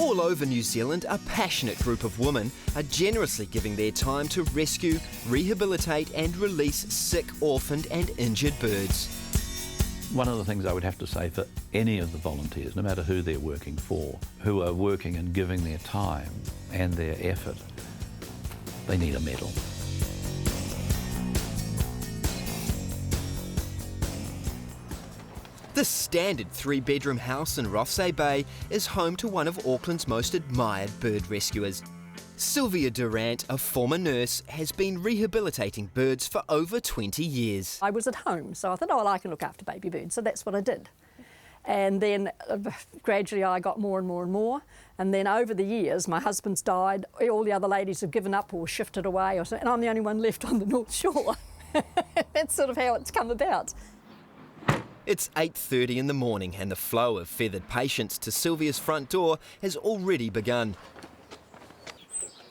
All over New Zealand, a passionate group of women are generously giving their time to rescue, rehabilitate and release sick, orphaned and injured birds. One of the things I would have to say for any of the volunteers, no matter who they're working for, who are working and giving their time and their effort, they need a medal. This standard 3-bedroom house in Rothesay Bay is home to one of Auckland's most admired bird rescuers. Sylvia Durant, a former nurse, has been rehabilitating birds for over 20 years. I was at home, so I thought, oh, well, I can look after baby birds, so that's what I did. And then gradually I got more and more and more. And then over the years, my husband's died, all the other ladies have given up or shifted away, or so, and I'm the only one left on the North Shore. That's sort of how it's come about. It's 8:30 in the morning and the flow of feathered patients to Sylvia's front door has already begun.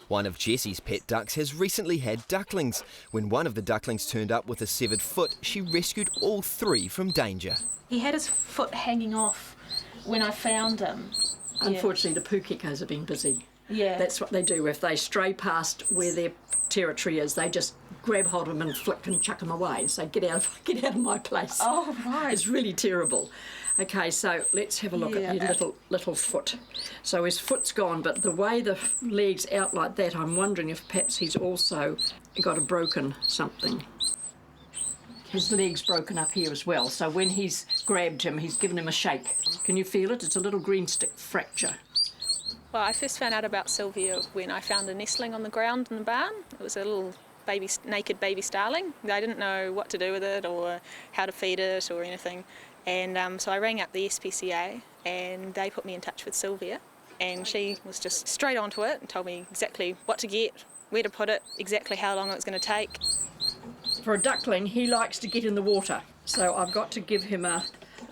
One of Jessie's pet ducks has recently had ducklings. When one of the ducklings turned up with a severed foot, she rescued all 3 from danger. He had his foot hanging off when I found him. Unfortunately, the pūkekos have been busy. Yeah. That's what they do. If they stray past where their territory is, they just grab hold of them and flick and chuck them away and say, get out of my place. Oh, right. It's really terrible. Okay, so let's have a look at his little foot. So his foot's gone, but the way the leg's out like that, I'm wondering if perhaps he's also got a broken something. His leg's broken up here as well, so when he's grabbed him, he's given him a shake. Can you feel it? It's a little green stick fracture. Well, I first found out about Sylvia when I found a nestling on the ground in the barn. It was a little naked baby starling. I didn't know what to do with it or how to feed it or anything. And so I rang up the SPCA and they put me in touch with Sylvia. And she was just straight onto it and told me exactly what to get, where to put it, exactly how long it was going to take. For a duckling, he likes to get in the water. So I've got to give him a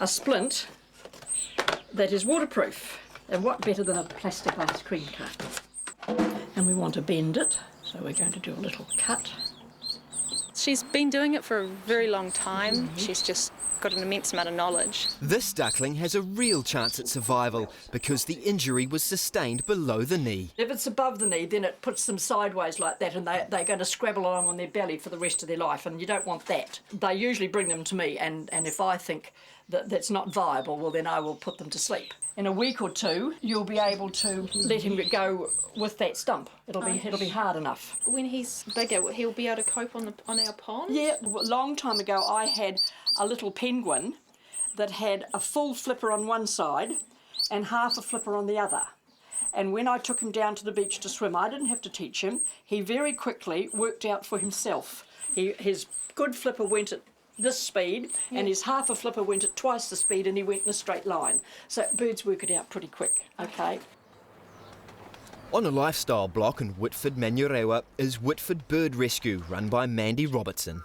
splint that is waterproof. And what better than a plastic ice cream cone? And we want to bend it, so we're going to do a little cut. She's been doing it for a very long time. She's just got an immense amount of knowledge. This duckling has a real chance at survival because the injury was sustained below the knee. If it's above the knee, then it puts them sideways like that and they're going to scrabble along on their belly for the rest of their life, and you don't want that. They usually bring them to me, and if I think that that's not viable, well, then I will put them to sleep. In a week or two, you'll be able to let him go with that stump. It'll be hard enough. When he's bigger, he'll be able to cope on our pond? Yeah, a long time ago I had a little penguin that had a full flipper on one side and half a flipper on the other. And when I took him down to the beach to swim, I didn't have to teach him. He very quickly worked out for himself. His good flipper went at this speed, and his half a flipper went at twice the speed, and he went in a straight line. So birds work it out pretty quick, okay? On a lifestyle block in Whitford, Manurewa, is Whitford Bird Rescue, run by Mandy Robertson.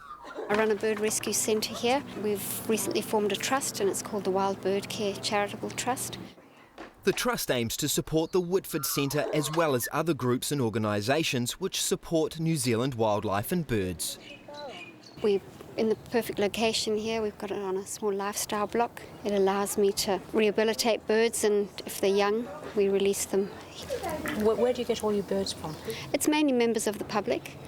I run a bird rescue centre here. We've recently formed a trust and it's called the Wild Bird Care Charitable Trust. The trust aims to support the Whitford Centre as well as other groups and organisations which support New Zealand wildlife and birds. We're in the perfect location here. We've got it on a small lifestyle block. It allows me to rehabilitate birds, and if they're young, we release them. Where do you get all your birds from? It's mainly members of the public.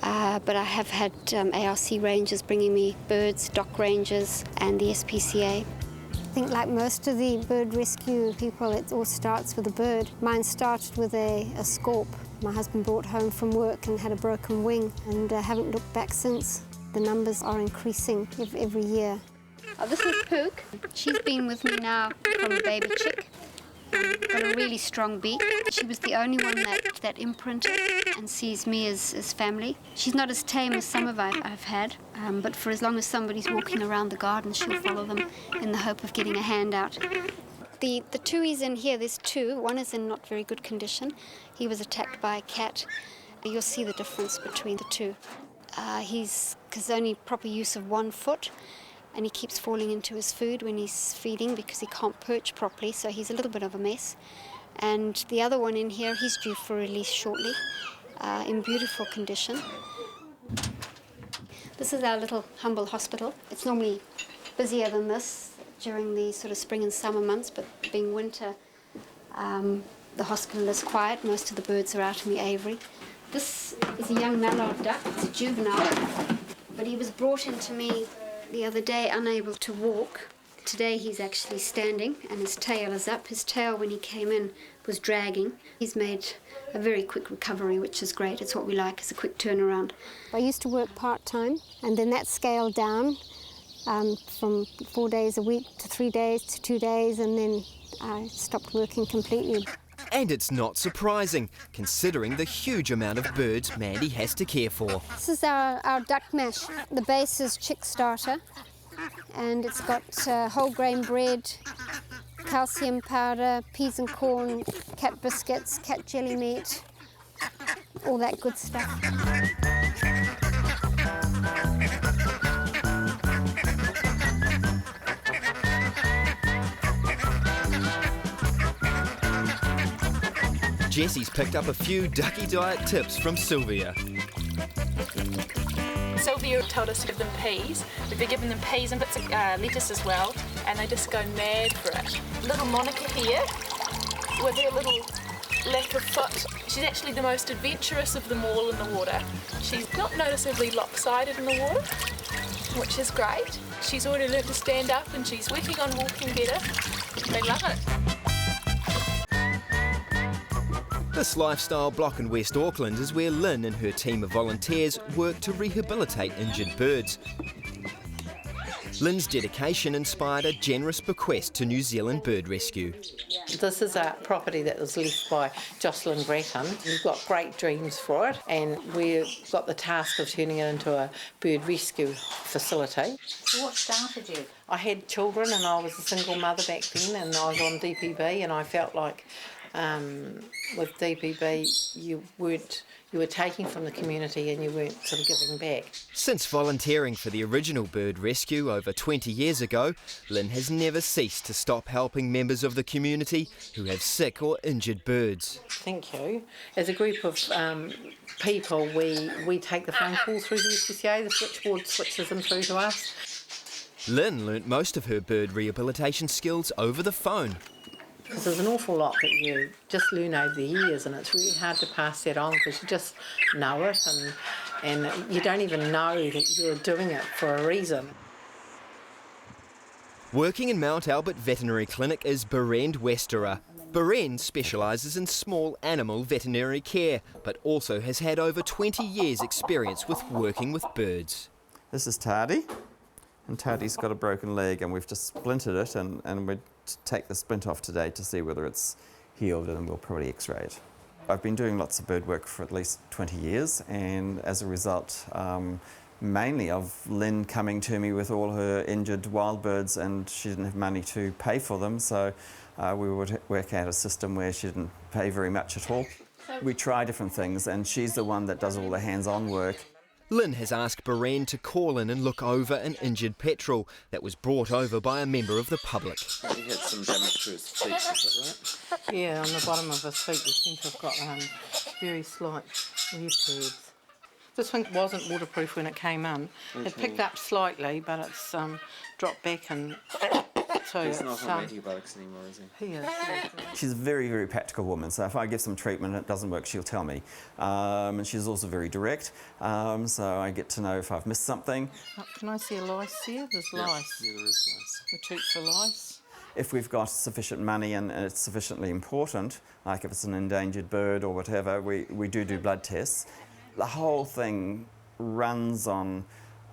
But I have had ARC rangers bringing me birds, dock rangers and the SPCA. I think like most of the bird rescue people, it all starts with a bird. Mine started with a scaup. My husband brought home from work and had a broken wing, and haven't looked back since. The numbers are increasing every year. Oh, this is Pook. She's been with me now from a baby chick. Got a really strong beak. She was the only one that imprinted and sees me as family. She's not as tame as some of I've had, but for as long as somebody's walking around the garden, she'll follow them in the hope of getting a hand out. The tui's in here, there's 2. One is in not very good condition. He was attacked by a cat. You'll see the difference between the 2. He's only proper use of one foot, and he keeps falling into his food when he's feeding because he can't perch properly, so he's a little bit of a mess. And the other one in here, he's due for release shortly, in beautiful condition. This is our little humble hospital. It's normally busier than this during the sort of spring and summer months, but being winter, The hospital is quiet, most of the birds are out in the aviary. This is a young mallard duck, it's a juvenile, but he was brought into me the other day unable to walk. Today he's actually standing and his tail is up. His tail when he came in was dragging. He's made a very quick recovery, which is great. It's what we like, is a quick turnaround. I used to work part-time, and then that scaled down from 4 days a week to 3 days to 2 days, and then I stopped working completely. And it's not surprising, considering the huge amount of birds Mandy has to care for. This is our duck mash. The base is chick starter, and it's got whole grain bread, calcium powder, peas and corn, cat biscuits, cat jelly meat, all that good stuff. Jessie's picked up a few ducky diet tips from Sylvia. Sylvia told us to give them peas. We've been giving them peas and bits of lettuce as well, and they just go mad for it. Little Monica here, with her little lack of foot, she's actually the most adventurous of them all in the water. She's not noticeably lopsided in the water, which is great. She's already learnt to stand up and she's working on walking better. They love it. This lifestyle block in West Auckland is where Lynn and her team of volunteers work to rehabilitate injured birds. Lynn's dedication inspired a generous bequest to New Zealand Bird Rescue. This is a property that was left by Jocelyn Breton. We've got great dreams for it, and we've got the task of turning it into a bird rescue facility. So what started you? I had children and I was a single mother back then, and I was on DPB, and I felt like with DPB you were taking from the community and you weren't sort of giving back. Since volunteering for the original bird rescue over 20 years ago, Lynn has never ceased to stop helping members of the community who have sick or injured birds. Thank you. As a group of people, we take the phone call through the SPCA, the switchboard switches them through to us. Lynn learnt most of her bird rehabilitation skills over the phone. Because there's an awful lot that you just learn over the years, and it's really hard to pass that on because you just know it, and you don't even know that you're doing it for a reason. Working in Mount Albert Veterinary Clinic is Berend Westerer. Berend specialises in small animal veterinary care, but also has had over 20 years' experience with working with birds. This is Tardy, and Tardy's got a broken leg, and we've just splintered it, and we're to take the splint off today to see whether it's healed, and we'll probably x-ray it. I've been doing lots of bird work for at least 20 years, and as a result mainly of Lynn coming to me with all her injured wild birds, and she didn't have money to pay for them, so we would work out a system where she didn't pay very much at all. We try different things, and she's the one that does all the hands-on work. Lynn has asked Berend to call in and look over an injured petrel that was brought over by a member of the public. He had some damage to his feet, is that right? Yeah, on the bottom of his feet we seem to have got very slight wear pads. This one wasn't waterproof when it came in. It picked up slightly, but it's dropped back, and so He's not on antibiotics anymore, is he? He is. She's a very, very practical woman, so if I give some treatment and it doesn't work, she'll tell me. And she's also very direct, so I get to know if I've missed something. Oh, can I see a lice here? There's lice. Yeah, there is lice. The treat for lice. If we've got sufficient money and it's sufficiently important, like if it's an endangered bird or whatever, we do blood tests. The whole thing runs on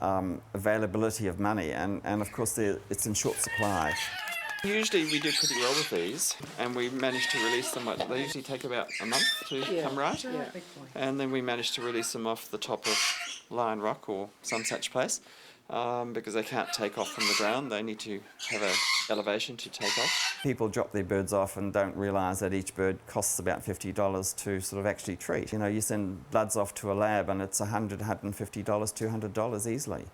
availability of money, and of course it's in short supply. Usually we do pretty well with these, and we manage to release them. They usually take about a month to come right, and then we manage to release them off the top of Lion Rock or some such place, because they can't take off from the ground. They need to have an elevation to take off. People drop their birds off and don't realise that each bird costs about $50 to sort of actually treat. You know, you send bloods off to a lab and it's $100, $150, $200 easily.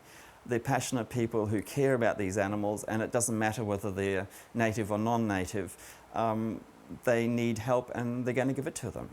They're passionate people who care about these animals, and it doesn't matter whether they're native or non-native. They need help, and they're going to give it to them.